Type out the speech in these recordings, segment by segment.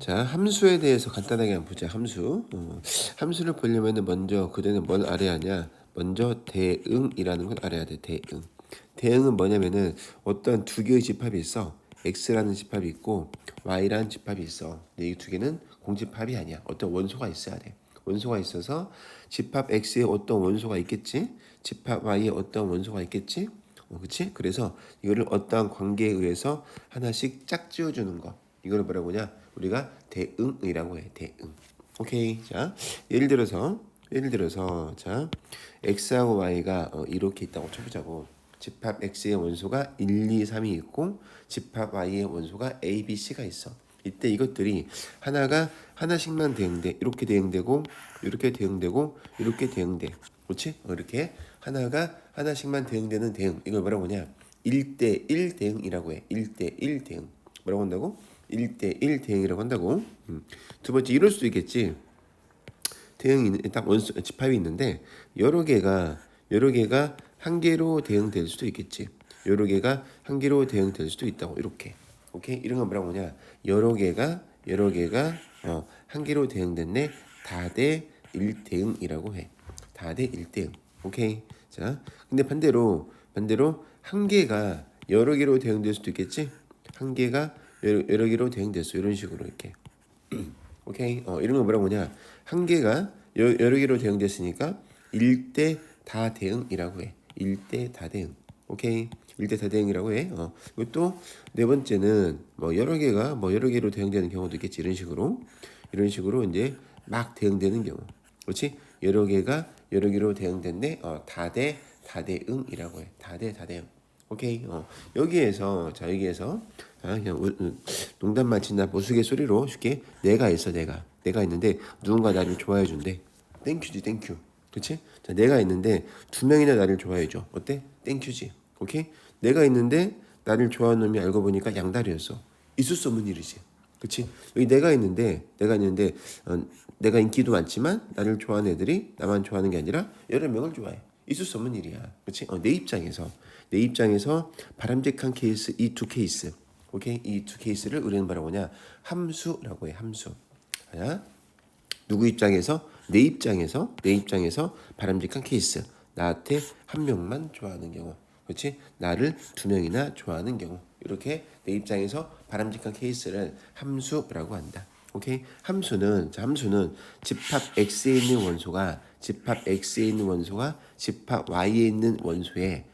자, 함수에 대해서 간단하게 한번 보자. 함수를 보려면 먼저 그전에 뭘 알아야 하냐? 먼저 대응이라는 걸 알아야 돼. 대응. 대응은 뭐냐면은 어떤 두 개의 집합이 있어. x라는 집합이 있고 y라는 집합이 있어. 근데 이 두 개는 공집합이 아니야. 어떤 원소가 있어야 돼. 원소가 있어서 집합 x에 어떤 원소가 있겠지? 집합 y에 어떤 원소가 있겠지? 그치? 그래서 이거를 어떠한 관계에 의해서 하나씩 짝지어주는 거. 이걸 뭐라고 하냐? 우리가 대응이라고 해. 대응. 오케이. 자, 예를 들어서 자, x하고 y가 이렇게 있다고 쳐보자고. 집합 x의 원소가 1, 2, 3이 있고 집합 y의 원소가 a, b, c가 있어. 이때 이것들이 하나씩만 대응돼. 이렇게 대응되고 이렇게 대응되고 이렇게 대응돼. 그렇지? 이렇게 하나씩만 대응되는 대응. 이걸 뭐라고 하냐? 1대1 대응이라고 해. 1대1 대응. 뭐라고 한다고? 1대1 대응이라고 한다고. 두 번째 이럴 수도 있겠지. 대응이 딱 원수 집합이 있는데 여러 개가 한 개로 대응될 수도 있겠지. 여러 개가 한 개로 대응될 수도 있다고. 이렇게. 오케이? 이런 건 뭐라고 하냐? 여러 개가 한 개로 대응됐네. 다대 1대응이라고 해. 다대 1대응. 오케이. 자, 근데 반대로 한 개가 여러 개로 대응될 수도 있겠지. 한 개가 여러 개로 대응됐어. 이런 식으로 이렇게. 오케이. 이런 거 뭐라고 하냐? 한 개가 여러 개로 대응됐으니까 1대 다대응이라고 해. 1대 다대응. 오케이. 1대 다대응이라고 해. 그리고 또 네 번째는 뭐 여러 개로 대응되는 경우도 있겠지. 이런 식으로 이제 막 대응되는 경우. 그렇지? 여러 개가 여러 개로 대응됐네. 다대응이라고 해. 다대응. 오케이. 여기에서 그냥 농담만 친다 우스갯소리로 쉽게 내가 있어. 내가 있는데 누군가 나를 좋아해 준대. 땡큐지 땡큐. 그치? 자, 내가 있는데 두 명이나 나를 좋아해 줘. 어때? 땡큐지. 오케이? 내가 있는데 나를 좋아하는 놈이 알고 보니까 양다리였어. 있을 수 없는 일이지. 그치? 여기 내가 있는데 내가 인기도 많지만 나를 좋아하는 애들이 나만 좋아하는 게 아니라 여러 명을 좋아해. 있을 수 없는 일이야. 그치? 내 입장에서 바람직한 케이스, 이 두 케이스. 오케이? 이 두 케이스를 우리는 뭐라고 하냐? 함수라고 해. 함수. 하나, 누구 입장에서? 내 입장에서 바람직한 케이스. 나한테 한 명만 좋아하는 경우. 그렇지? 나를 두 명이나 좋아하는 경우. 이렇게 내 입장에서 바람직한 케이스를 함수라고 한다. 오케이? 함수는 집합 x에 있는 원소가 집합 y에 있는 원소에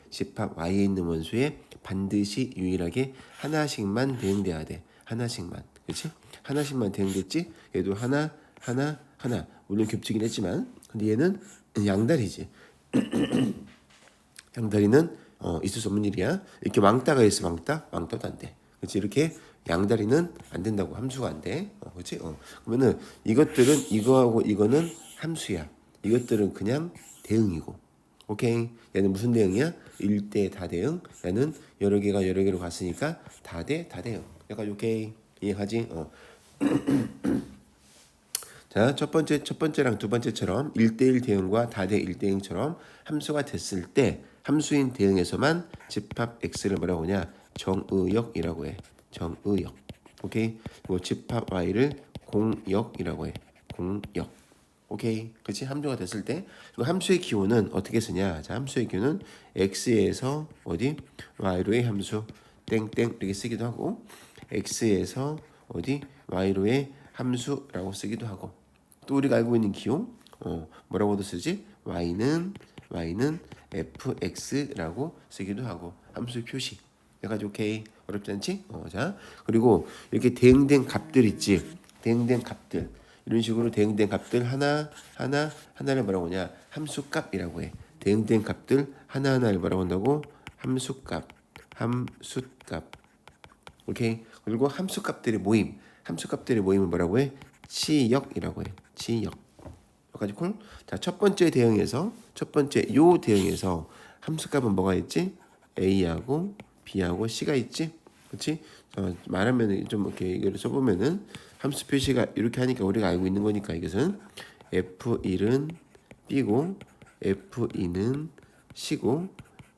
반드시 유일하게 하나씩만 대응돼야 돼. 하나씩만. 그렇지? 하나씩만 대응됐지? 얘도 하나. 물론 겹치긴 했지만 근데 얘는 양다리지. 양다리는 있을 수 없는 일이야. 이렇게 왕따가 있어. 왕따도 안 돼. 그렇지? 이렇게 양다리는 안 된다고. 함수가 안 돼. 그렇지? 그러면은 이것들은 이거하고 이거는 함수야. 이것들은 그냥 대응이고. 오케이. 얘는 무슨 대응이야? 1대 다대응. 얘는 여러 개로 갔으니까 다대 다대응. 약간 오케이. 이해하지? 자, 첫 번째랑 두 번째처럼 1대1 대응과 다대 1대응처럼 함수가 됐을 때 함수인 대응에서만 집합 x를 뭐라고 하냐? 정의역이라고 해. 정의역. 오케이? 그리고 집합 y를 공역이라고 해. 공역. 오케이. 그렇지? 함수가 됐을 때. 그리고 함수의 기호는 어떻게 쓰냐? 자, 함수의 기호는 x에서 어디? y로의 함수 땡땡 이렇게 쓰기도 하고 x에서 어디? y로의 함수라고 쓰기도 하고 또 우리가 알고 있는 기호 뭐라고도 쓰지? y는 fx라고 쓰기도 하고 함수의 표시. 해가지고 오케이. 어렵지 않지? 자, 그리고 이렇게 대응된 값들 있지. 대응된 값들. 이런 식으로 대응된 값들 하나를 뭐라고 하냐? 함수값이라고 해. 대응된 값들 하나하나를 뭐라고 한다고? 함수값. 오케이. 그리고 함수값들의 모임을 뭐라고 해? 치역이라고 해. 치역. 여기까지 콩. 자, 첫 번째 대응에서 함수값은 뭐가 있지? A하고 B하고 C가 있지? 그렇지? 말하면 좀 이렇게 이걸 써보면은 함수 표시가 이렇게 하니까 우리가 알고 있는 거니까 이것은 F1은 B고 F2는 C고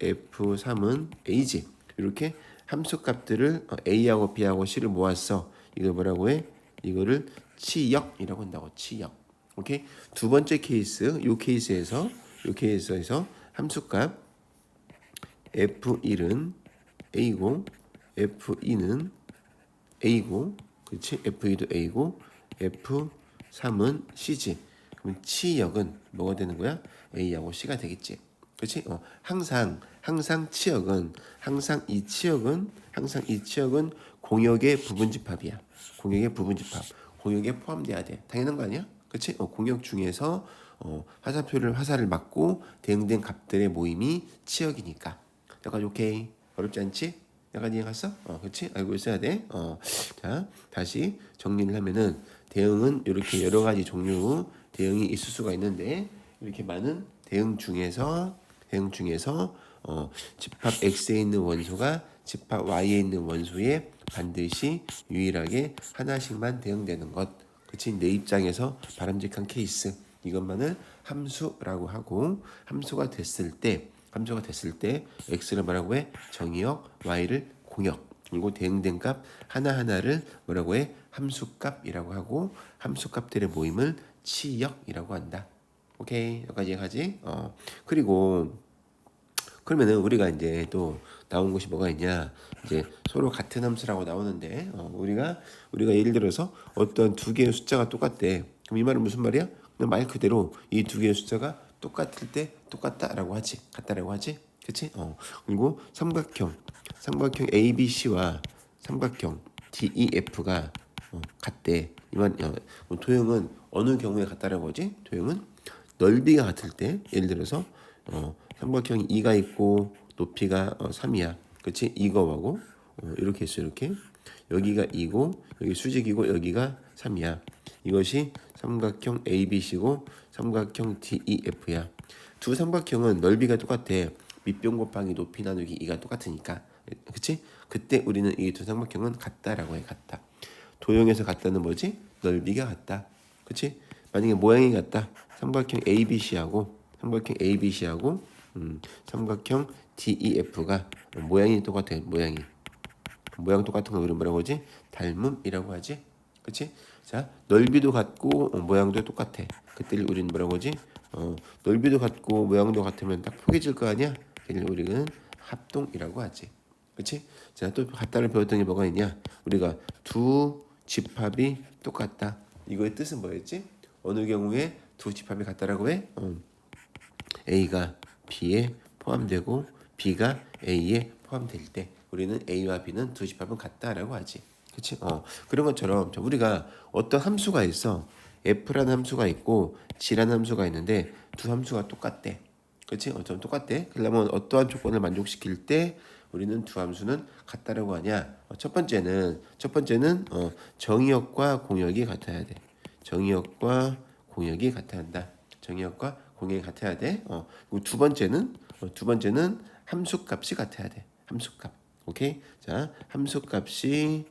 F3은 A지. 이렇게 함수값들을 A하고 B하고 C를 모았어. 이걸 뭐라고 해? 이거를 치역이라고 한다고. 치역. 오케이. 두 번째 케이스, 요 케이스에서 함수값 F1은 A고 F2는 A고, 그렇지? F2도 A고 F3은 C지. 그럼 치역은 뭐가 되는 거야? A하고 C가 되겠지. 그렇지? 항상 치역은 항상 이 치역은 공역의 부분집합이야. 공역의 부분집합. 공역에 포함돼야 돼. 당연한 거 아니야? 그렇지? 공역 중에서 화살을 맞고 대응된 값들의 모임이 치역이니까. 여기까지 오케이. 어렵지 않지? 약간 이해 갔어? 그렇지? 알고 있어야 돼. 자, 다시 정리를 하면은 대응은 이렇게 여러 가지 종류 대응이 있을 수가 있는데 이렇게 많은 대응 중에서 집합 X에 있는 원소가 집합 Y에 있는 원소에 반드시 유일하게 하나씩만 대응되는 것. 그치? 내 입장에서 바람직한 케이스. 이것만을 함수라고 하고 함수가 됐을 때 X를 뭐라고 해? 정의역, Y를 공역. 그리고 대응된 값 하나하나를 뭐라고 해? 함수값이라고 하고 함수값들의 모임을 치역이라고 한다. 오케이. 여기까지 이해가지? 그리고 그러면은 우리가 이제 또 나온 것이 뭐가 있냐? 이제 서로 같은 함수라고 나오는데 우리가 예를 들어서 어떤 두 개의 숫자가 똑같대. 그럼 이 말은 무슨 말이야? 그냥 말 그대로 이 두 개의 숫자가 똑같을 때 똑같다라고 하지. 같다라고 하지. 그치? 그리고 삼각형 ABC와 삼각형 DEF가 같대. 이 말, 도형은 어느 경우에 같다라고 하지? 도형은 넓이가 같을 때, 예를 들어서 삼각형이 2가 있고 높이가 3이야. 그치? 이거하고 이렇게 있어. 이렇게 여기가 2고 여기 수직이고 여기가 3이야. 이것이 삼각형 ABC고 삼각형 DEF야. 두 삼각형은 넓이가 똑같아. 밑변 곱하기 높이 나누기 2가 똑같으니까. 그치? 그때 우리는 이 두 삼각형은 같다라고 해. 같다. 도형에서 같다는 뭐지? 넓이가 같다. 그치? 만약에 모양이 같다. 삼각형 ABC하고 삼각형 DEF가 모양이 똑같아. 모양 똑같은 거 우리는 뭐라고 하지? 닮음이라고 하지. 그치? 자, 넓이도 같고 모양도 똑같아. 그때 우리는 뭐라고 하지? 넓이도 같고 모양도 같으면 딱 포개질 거 아니야? 그래서 우리는 합동이라고 하지. 그치? 자, 또 같다를 배웠던 게 뭐가 있냐? 우리가 두 집합이 똑같다. 이거의 뜻은 뭐였지? 어느 경우에 두 집합이 같다라고 해? A가 B에 포함되고 B가 A에 포함될 때 우리는 A와 B는 두 집합은 같다라고 하지. 그치? 그런 것처럼 우리가 어떤 함수가 있어. F라는 함수가 있고 G라는 함수가 있는데 두 함수가 똑같대. 그치? 좀 똑같대. 그러면 어떠한 조건을 만족시킬 때 우리는 두 함수는 같다라고 하냐? 첫 번째는 정의역과 공역이 같아야 돼. 정의역과 공역이 같아야 한다. 정의역과 공역이 같아야 돼. 그리고 두 번째는 함수값이 같아야 돼. 함수값. 오케이? 자, 함수값이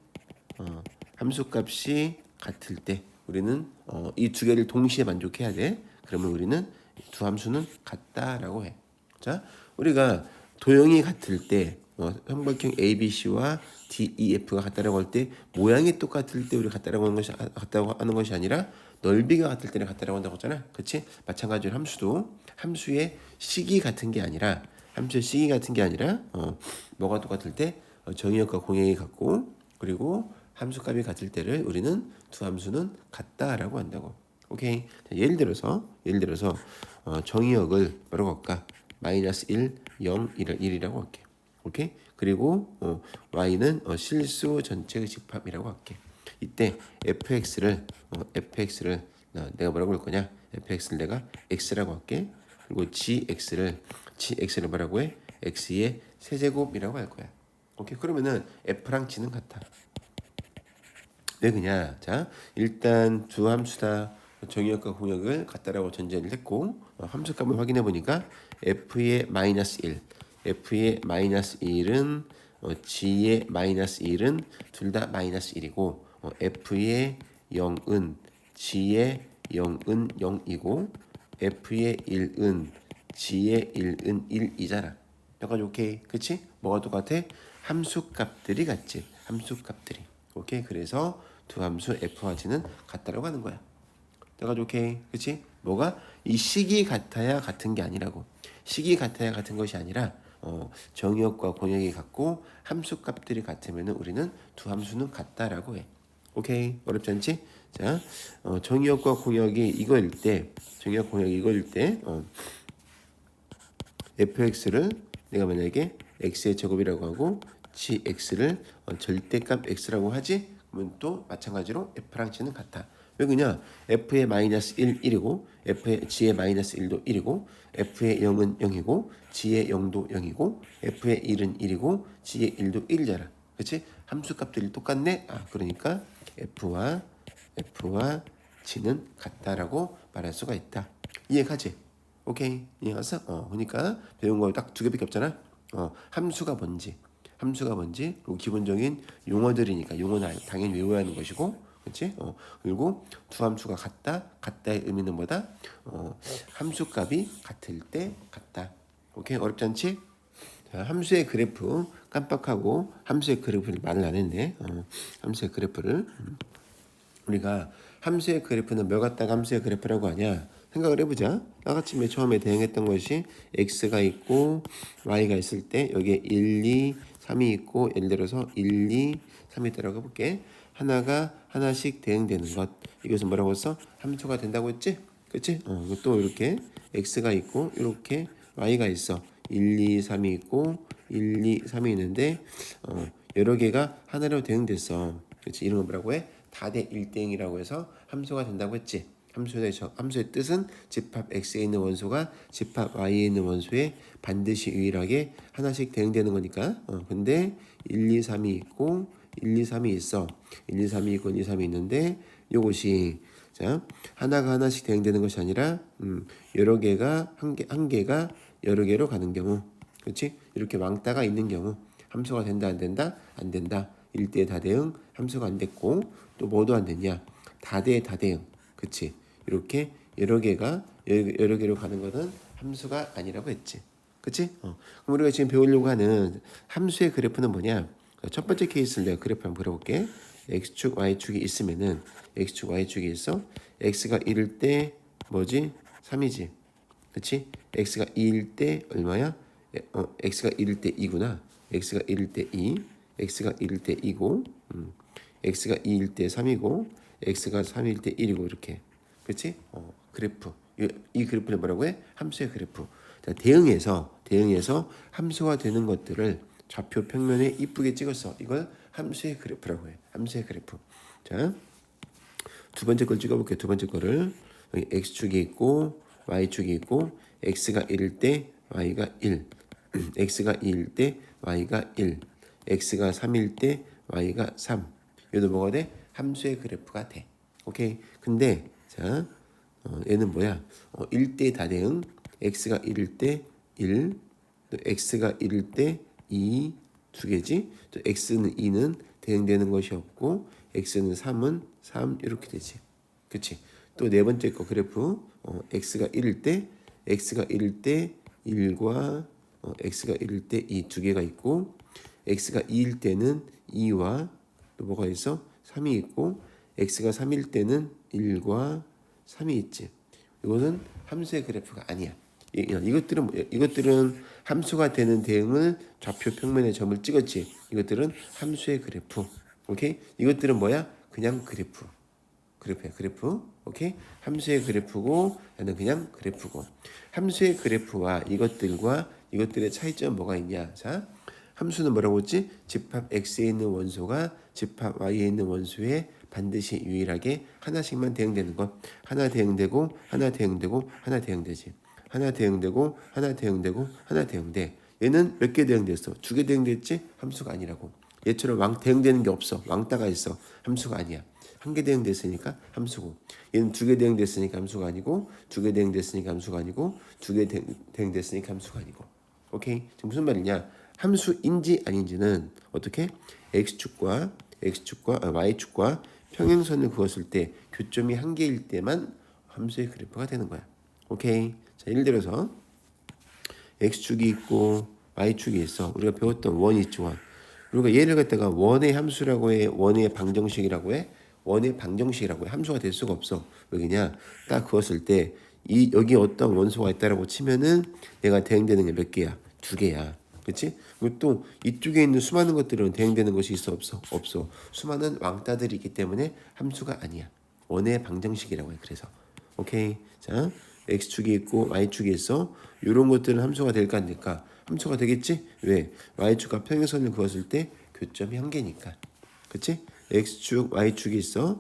같을 때 우리는 이 두 개를 동시에 만족해야 돼. 그러면 우리는 두 함수는 같다라고 해. 자, 우리가 도형이 같을 때 삼각형 ABC와 DEF가 같다라고 할 때 모양이 똑같을 때 우리 같다고 하는 것이 아니라 넓이가 같을 때는 같다라고 한다고 했잖아. 그렇지? 마찬가지로 함수의 식이 같은 게 아니라 뭐가 똑같을 때 정의역과 공역이 같고 그리고 함수값이 같을 때를 우리는 두 함수는 같다라고 한다고. 오케이. 자, 예를 들어서 정의역을 뭐라고 할까? 마이너스 1, 0, 1이라고 할게. 오케이? 그리고 y는 실수 전체의 집합이라고 할게. 이때 fx를 내가 뭐라고 할 거냐? fx를 내가 x라고 할게. 그리고 gx를 뭐라고 해? x의 세제곱이라고 할 거야. 오케이? 그러면은 f랑 g는 같아. 왜 그냐? 자, 일단 두 함수다. 정의역과 공역을 같다라고 전제를 했고 함수값을 확인해 보니까 f의 마이너스 1은 g의 마이너스 1은 둘 다 마이너스 1이고 f의 0은 g의 0은 0이고 f의 1은 g의 1은 1이잖아. 여기까지 오케이. 그치? 뭐가 똑같아? 함수값들이 같지. 함수값들이. 오케이. 그래서 두 함수 f와 g는 같다라고 하는 거야. 내가 오케이, 그렇지? 뭐가 이 식이 같아야 같은 게 아니라고. 식이 같아야 같은 것이 아니라 정의역과 공역이 같고 함수 값들이 같으면 우리는 두 함수는 같다라고 해. 오케이, 어렵지 않지? 자, 정의역과 공역이 이거일 때, 정의역 공역이 이거일 때, fx를 내가 만약에 x의 제곱이라고 하고 gx를 절대값 x라고 하지? 그러면 또 마찬가지로 f랑 g는 같아. 왜 그냐? f의 마이너스 1, 1이고 f의 g의 마이너스 1도 1이고 f의 0은 0이고 g의 0도 0이고 f의 1은 1이고 g의 1도 1이잖아. 그렇지? 함수 값들이 똑같네? 그러니까 f와 g는 같다라고 말할 수가 있다. 이해가지? 오케이, 이해갔어? 그러니까 배운 거 딱 두 개밖에 없잖아. 함수가 뭔지, 그리고 기본적인 용어들이니까 용어는 당연히 외워야 하는 것이고, 그렇지? 그리고 두 함수가 같다의 의미는 뭐다? 함수 값이 같을 때 같다. 오케이, 어렵지 않지? 자, 함수의 그래프 깜빡하고 함수의 그래프를 말을 안 했네. 함수의 그래프를 우리가 함수의 그래프는 몇 갖다가 함수의 그래프라고 하냐? 생각을 해보자. 아까 맨 처음에 대응했던 것이 x가 있고 y가 있을 때 여기에 1, 2, 3이 있고 예를 들어서 1, 2, 3이 있다고 해볼게. 하나가 하나씩 대응되는 것. 이것은 뭐라고 했어? 함수가 된다고 했지? 그치? 또 이렇게 x가 있고 이렇게 y가 있어. 1, 2, 3이 있고 1, 2, 3이 있는데 여러 개가 하나로 대응됐어. 그치? 이런 거 뭐라고 해? 다대 1대응이라고 해서 함수가 된다고 했지. 함수의 뜻은 집합 x에 있는 원소가 집합 y에 있는 원소에 반드시 유일하게 하나씩 대응되는 거니까. 근데 1, 2, 3이 있고 1, 2, 3이 있어. 1, 2, 3이 있고 1, 2, 3이 있는데 요것이 자 하나가 하나씩 대응되는 것이 아니라 여러 개가 한 개가 여러 개로 가는 경우, 그렇지? 이렇게 왕따가 있는 경우 함수가 된다 안 된다? 안 된다. 1대 다대응 함수가 안 됐고 또 뭐도 안 됐냐? 다대 다대응, 그렇지? 이렇게 여러 개로 가는 것은 함수가 아니라고 했지, 그렇지? 그럼 우리가 지금 배우려고 하는 함수의 그래프는 뭐냐? 첫 번째 케이스를 내가 그래프 한번 그려볼게. x축, y축이 있으면은 x축, y축이 있어. x가 1일 때 뭐지? 3이지. 그치? x가 2일 때 얼마야? x가 1일 때 2구나. x가 1일 때 2, x가 1일 때 2고, x가 2일 때 3이고, x가 3일 때 1이고 이렇게. 그치? 그래프. 이 그래프를 뭐라고 해? 함수의 그래프. 자, 대응해서 함수가 되는 것들을 좌표 평면에 이쁘게 찍었어. 이걸 함수의 그래프라고 해. 함수의 그래프. 자, 두 번째 걸 찍어볼게요. 두 번째 거를. 여기 x축이 있고 y축이 있고 x가 1일 때 y가 1, x가 2일 때 y가 1, x가 3일 때 y가 3. 얘도 뭐가 돼? 함수의 그래프가 돼. 오케이. 근데 자, 얘는 뭐야? 1대 다대응. x가 1일 때 1, 또 x가 1일 때 2, 두 개지. 또 x는 2는 대응되는 것이 없고 x는 3은 3 이렇게 되지. 그치? 또 네 번째 거 그래프 x가 1일 때 1과 x가 1일 때 2 두 개가 있고 x가 2일 때는 2와 또 뭐가 있어? 3이 있고 x가 3일 때는 1과 3이 있지. 이것은 함수의 그래프가 아니야. 이것들은 함수가 되는 대응을 좌표 평면에 점을 찍었지. 이것들은 함수의 그래프. 오케이? 이것들은 뭐야? 그냥 그래프야. 그래프. 오케이? 함수의 그래프고 나는 그냥 그래프고. 함수의 그래프와 이것들의 차이점은 뭐가 있냐? 자, 함수는 뭐라고 했지? 집합 x에 있는 원소가 집합 y에 있는 원소에 반드시 유일하게 하나씩만 대응되는 것. 하나 대응되고 하나 대응되고 하나 대응되지. 하나 대응되고 하나 대응되고 하나 대응돼. 얘는 몇 개 대응됐어? 두 개 대응됐지? 함수가 아니라고. 얘처럼 대응되는 게 없어. 왕따가 있어. 함수가 아니야. 한 개 대응됐으니까 함수고, 얘는 두 개 대응됐으니까 함수가 아니고, 두 개 대응됐으니까 함수가 아니고, 두 개 대응됐으니까 함수가 아니고. 오케이? 지금 무슨 말이냐? 함수인지 아닌지는 어떻게? x축과 y축과 평행선을 그었을 때 교점이 한 개일 때만 함수의 그래프가 되는 거야. 오케이? 자, 예를 들어서 x축이 있고 y축이 있어. 우리가 배웠던 원이 있지, 원. 우리가 얘를 갖다가 원의 함수라고 해, 원의 방정식이라고 해. 원의 방정식이라고 해. 함수가 될 수가 없어. 왜냐? 딱 그었을 때 이 여기 어떤 원소가 있다라고 치면은 얘가 대응되는 게 몇 개야? 두 개야. 그렇지? 그리고 또 이쪽에 있는 수많은 것들은 대응되는 것이 있어 없어? 없어. 수많은 왕따들이 있기 때문에 함수가 아니야. 원의 방정식이라고 해. 그래서 오케이. 자, x축이 있고 y축이 있어. 이런 것들은 함수가 될까 안 될까? 함수가 되겠지? 왜? y축과 평행선을 그었을 때 교점이 한 개니까. 그치? x축, y축이 있어.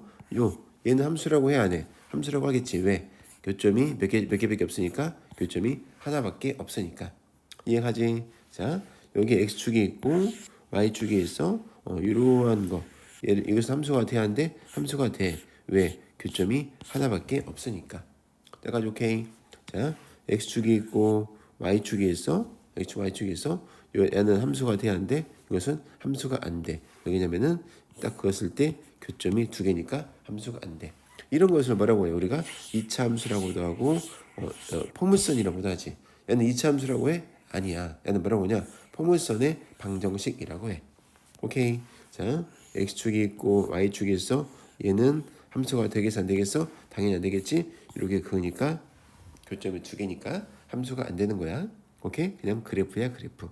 얘는 함수라고 해, 안 해? 함수라고 하겠지. 왜? 교점이 몇 개밖에 없으니까. 교점이 하나밖에 없으니까. 이해가지? 자, 여기 x축이 있고 y축이 있어. 이러한 거. 이것은 함수가 돼야 하는데 함수가 돼. 왜? 교점이 하나밖에 없으니까. 내가 오케이. 자, x축이 있고 y축이 있어. x축, y축이 있어. 얘는 함수가 돼야 하는데 이것은 함수가 안 돼. 왜냐면은 딱 그었을 때 교점이 두 개니까 함수가 안 돼. 이런 것을 뭐라고 해요? 우리가 2차 함수라고도 하고 포물선이라고도 하지. 얘는 2차 함수라고 해? 아니야. 얘는 뭐라고 하냐? 포물선의 방정식이라고 해. 오케이. 자, x축이 있고 y축이 있어. 얘는 함수가 되겠어 안 되겠어? 당연히 안 되겠지. 이렇게 그으니까 교점이 두 개니까 함수가 안 되는 거야. 오케이? 그냥 그래프야 그래프.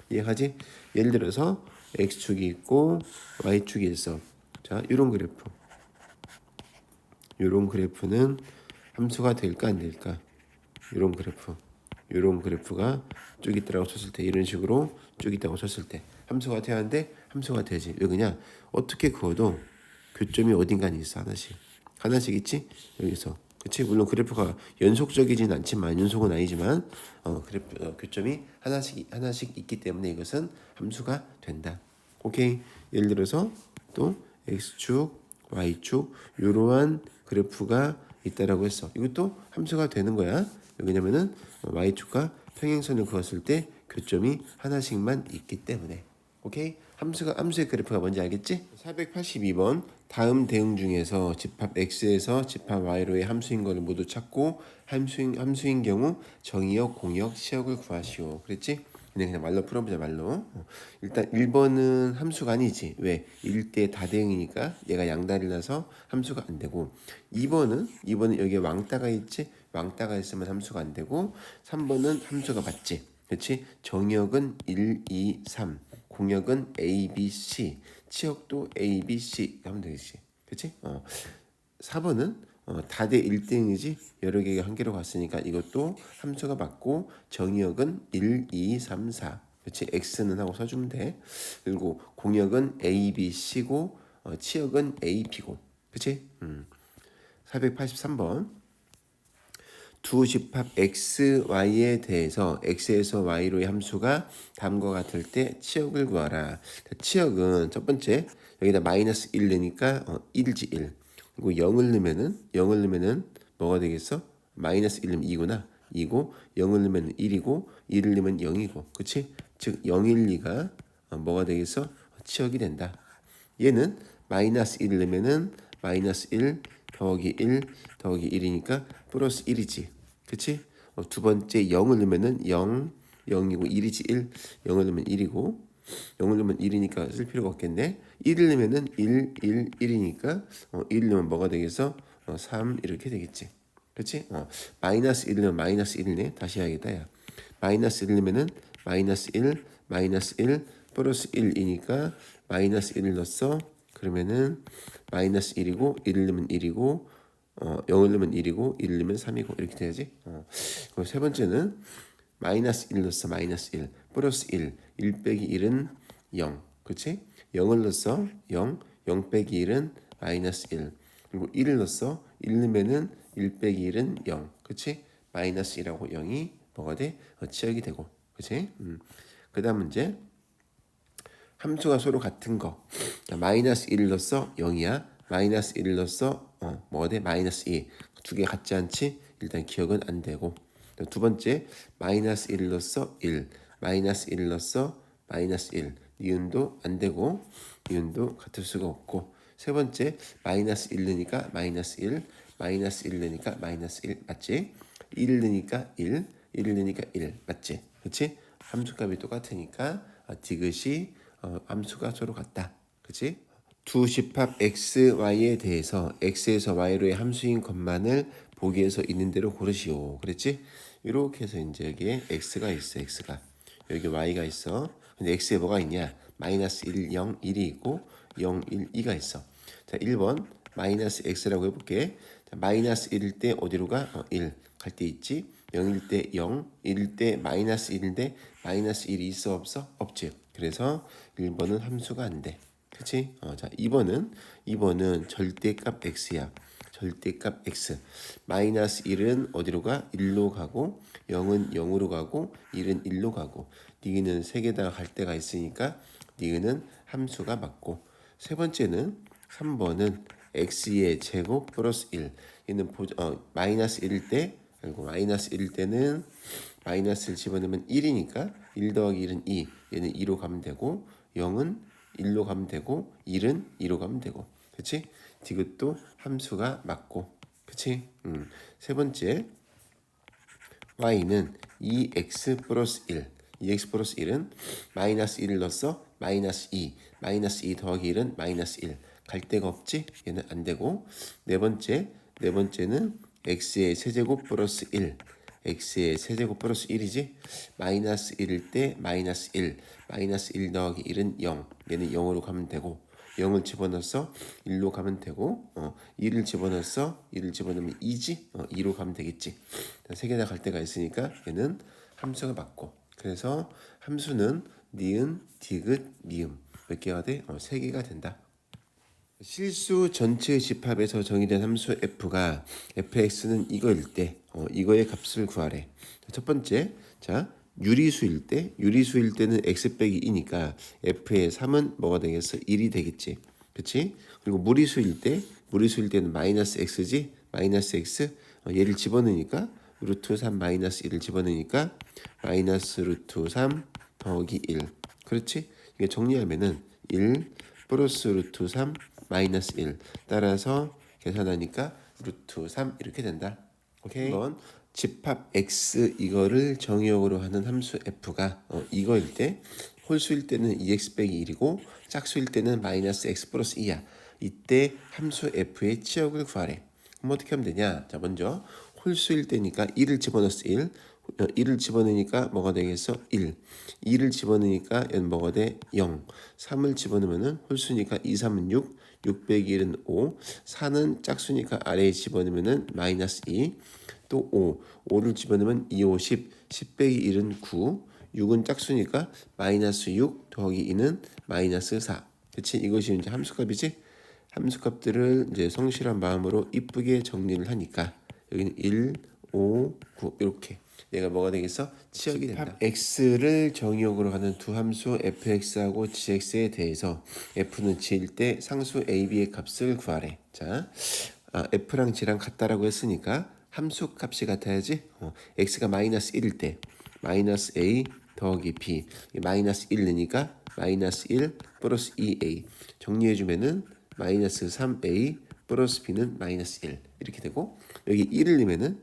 이해하지? 예를 들어서 x축이 있고 y축이 있어. 자, 이런 그래프. 이런 그래프는 함수가 될까 안 될까? 이런 그래프. 이런 그래프가 쭉 있다고 쳤을 때 이런 식으로 쭉 있다고 쳤을 때 함수가 돼야 하는데 함수가 되지. 왜 그냥 어떻게 그어도 교점이 어딘가에 있어. 하나씩 있지. 여기서 그치. 물론 그래프가 연속적이진 않지만 연속은 아니지만 그래프 교점이 하나씩 있기 때문에 이것은 함수가 된다. 오케이. 예를 들어서 또 x축 y축 이러한 그래프가 있다라고 했어. 이것도 함수가 되는 거야. 왜냐면은 y축과 평행선을 그었을 때 교점이 하나씩만 있기 때문에. 오케이? 함수의 그래프가 뭔지 알겠지? 482번 다음 대응 중에서 집합 x에서 집합 y로의 함수인 것을 모두 찾고 함수인 경우 정의역, 공역, 시역을 구하시오. 그랬지? 그냥 말로 풀어보자 말로. 일단 1번은 함수가 아니지. 왜? 1대 다대응이니까 얘가 양다리를 나서 함수가 안 되고 2번은 여기에 왕따가 있지. 왕따가 있으면 함수가 안 되고 3번은 함수가 맞지. 그렇지? 정역은 1, 2, 3 공역은 A, B, C 치역도 A, B, C 하면 되겠지. 그렇지? 4번은 다대 1등이지 여러 개가 한 개로 갔으니까 이것도 함수가 맞고 정의역은 1, 2, 3, 4 그렇지? X는 하고 써주면 돼. 그리고 공역은 A, B, C고 치역은 A, B고 그렇지? 483번 두 집합 x, y에 대해서 x에서 y로의 함수가 다음과 같을 때 치역을 구하라. 치역은 첫 번째 여기다 마이너스 1 넣으니까 1지 1. 그리고 0을 넣으면은 뭐가 되겠어? 마이너스 1 넣으면 2구나. 2고 0을 넣으면 1이고 1을 넣으면 0이고. 그치? 즉 0, 1, 2가 뭐가 되겠어? 치역이 된다. 얘는 마이너스 1을 넣으면은 마이너스 1 더하기 1 더하기 1이니까 플러스 1이지. 그치? 두 번째 0을 넣으면은 0, 0이고 1이지 1. 0을 넣으면 1이고 0을 넣으면 1이니까 쓸 필요가 없겠네. 1을 넣으면은 1, 1, 1이니까 1을 넣으면 뭐가 되겠어? 3 이렇게 되겠지. 그치? 마이너스 1을 넣으면 마이너스 1이네. 다시 해야겠다. 야. 마이너스 1을 넣으면은 마이너스 1, 마이너스 1, 플러스 1이니까 마이너스 1을 넣었어. 그러면은 마이너스 1이고 1을 넣으면 1이고 0을 넣으면 1이고 1을 넣으면 3이고 이렇게 돼야지. 그리고 세 번째는 마이너스 1 넣었어. 마이너스 1 플러스 1 빼기 1은 0 그치? 0을 넣었어. 0 빼기 1은 마이너스 1 그리고 1을 넣었어. 1 넣으면은 1 빼기 1은 0 그치? 마이너스 1하고 0이 뭐가 돼? 치역이 되고 그치? 그 다음 문제 함수가 서로 같은 거. 마이너스 1을 넣었어. 0이야. 마이너스 1을 넣었어. 뭐가 돼? 마이너스 2. 두 개 같지 않지? 일단 기억은 안 되고. 두 번째, 마이너스 1을 넣었어. 1. 마이너스 1을 넣었어. 마이너스 1. 니은도 안 되고, 니은도 같을 수가 없고. 세 번째, 마이너스 1 넣으니까 마이너스 1. 마이너스 1 넣으니까 마이너스 1. 맞지? 1을 넣으니까 1. 1을 넣으니까 1. 맞지? 그치? 함수값이 똑같으니까 디귿이 함수가 서로 같다. 그치? 두 집합 x, y에 대해서 x에서 y로의 함수인 것만을 보기에서 있는 대로 고르시오. 그랬지? 이렇게 해서 이제 여기에 x가 있어. x가. 여기 y가 있어. 근데 x에 뭐가 있냐? 마이너스 1, 0, 1이 있고 0, 1, 2가 있어. 자, 1번 마이너스 x라고 해볼게. 자, 마이너스 1일 때 어디로 가? 1. 갈 때 있지? 0일 때 0, 1일 때 마이너스 1인데 마이너스 1이 있어 없어? 없지. 그래서 1번은 함수가 안 돼. 그치? 자, 2번은 절대값 x야. 절대값 x. 마이너스 1은 어디로 가? 1로 가고 0은 0으로 가고 1은 1로 가고 니은은 3개 다 갈 때가 있으니까 니은은 함수가 맞고 세 번째는 3번은 x의 제곱 플러스 1. 얘는 마이너스 1일 때 그리고 마이너스 1일 때는 마이너스를 집어넣으면 1이니까 1 더하기 1은 2. 얘는 2로 가면 되고 0은 1로 가면 되고 1은 2로 가면 되고 그치? 디귿도 함수가 맞고 그치? 세 번째 y는 2x 플러스 1 2x 플러스 1은 마이너스 1을 넣었어 마이너스 2 마이너스 2 더하기 1은 마이너스 1 갈 데가 없지? 얘는 안 되고 네 번째는 x의 세제곱 플러스 1 x의 세제곱 플러스 1이지 마이너스 1일 때 마이너스 1 마이너스 1 더하기 1은 0 얘는 0으로 가면 되고 0을 집어넣어서 1로 가면 되고 2를 집어넣어서 2를 집어넣으면 2지 2로 가면 되겠지 세 개 다 갈 때가 있으니까 얘는 함수가 맞고 그래서 함수는 니은, 디귿, 미음 몇 개가 돼? 3개가 된다. 실수 전체 집합에서 정의된 함수 f가 fx는 이거일 때 이거의 값을 구하래. 첫 번째, 자 유리수일 때는 x 빼기 2니까 f의 3은 뭐가 되겠어? 1이 되겠지. 그치? 그리고 무리수일 때는 마이너스 x지? 마이너스 x 얘를 집어넣으니까 루트 3 마이너스 1을 집어넣으니까 마이너스 루트 3 더하기 1 그렇지? 이게 정리하면은 1 플러스 루트 3 마이너스 1 따라서 계산하니까 루트 3 이렇게 된다. 오케이. 한번 집합 x 이거를 정의역으로 하는 함수 f가 이거일 때 홀수일 때는 2x 빼기 1이고 짝수일 때는 마이너스 x 플러스 2야. 이때 함수 f의 치역을 구하래. 그럼 어떻게 하면 되냐? 자 먼저 홀수일 때니까 1을 집어넣었어 1을 집어넣으니까 뭐가 되겠어? 1 2를 집어넣으니까 얘는 뭐가 돼? 0 3을 집어넣으면 홀수니까 2, 3은 6 6 빼기 1은 5 4는 짝수니까 아래에 집어넣으면 마이너스 2 또 5를 집어넣으면 2, 5, 10 빼기 1은 9 6은 짝수니까 마이너스 6 더하기 2는 마이너스 4 그치? 이것이 이제 함수값이지? 함수값들을 이제 성실한 마음으로 이쁘게 정리를 하니까 여기는 1, 5, 9 이렇게 얘가 뭐가 되겠어? 치역이 된다. x를 정의역으로 하는 두 함수 fx하고 gx에 대해서 f는 g일 때 상수 a, b의 값을 구하래. 자, f랑 g랑 같다라고 했으니까 함수 값이 같아야지. x가 마이너스 1일 때 마이너스 a 더하기 b 마이너스 1 넣으니까 마이너스 1 플러스 2a 정리해주면은 마이너스 3a 플러스 b는 마이너스 1 이렇게 되고 여기 1을 넣으면은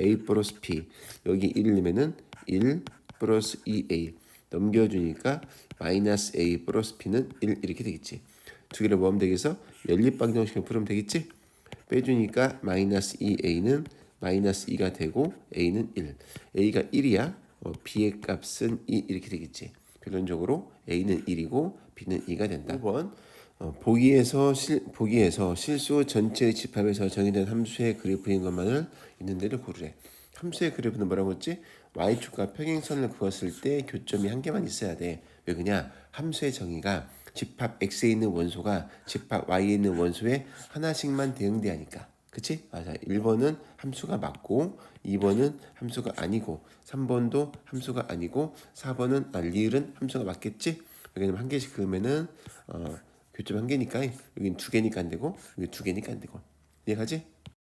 a 플러스 b 여기 1을 넣으면은 1 플러스 2a 넘겨주니까 마이너스 a 플러스 b는 1 이렇게 되겠지. 두 개를 뭐하면 되겠어? 연립방정식을 풀으면 되겠지? 빼주니까 마이너스 2a는 마이너스 2가 되고 a는 1 a가 1이야 b의 값은 2 이렇게 되겠지. 결론적으로 a는 1이고 b는 2가 된다. 5번 보기에서 실수 전체 집합에서 정의된 함수의 그래프인 것만을 있는 데를 고르래. 함수의 그래프는 뭐라고 했지? y축과 평행선을 그었을 때 교점이 한 개만 있어야 돼. 왜 그냐? 함수의 정의가 집합 x에 있는 원소가 집합 y에 있는 원소에 하나씩만 대응대하니까. 그치? 맞아. 1번은 함수가 맞고 2번은 함수가 아니고 3번도 함수가 아니고 4번은 리을은 함수가 맞겠지? 여기는 한 개씩 그으면은 교점 한 개니까 여긴 두 개니까 안 되고 여기 두 개니까 안 되고 이해가지?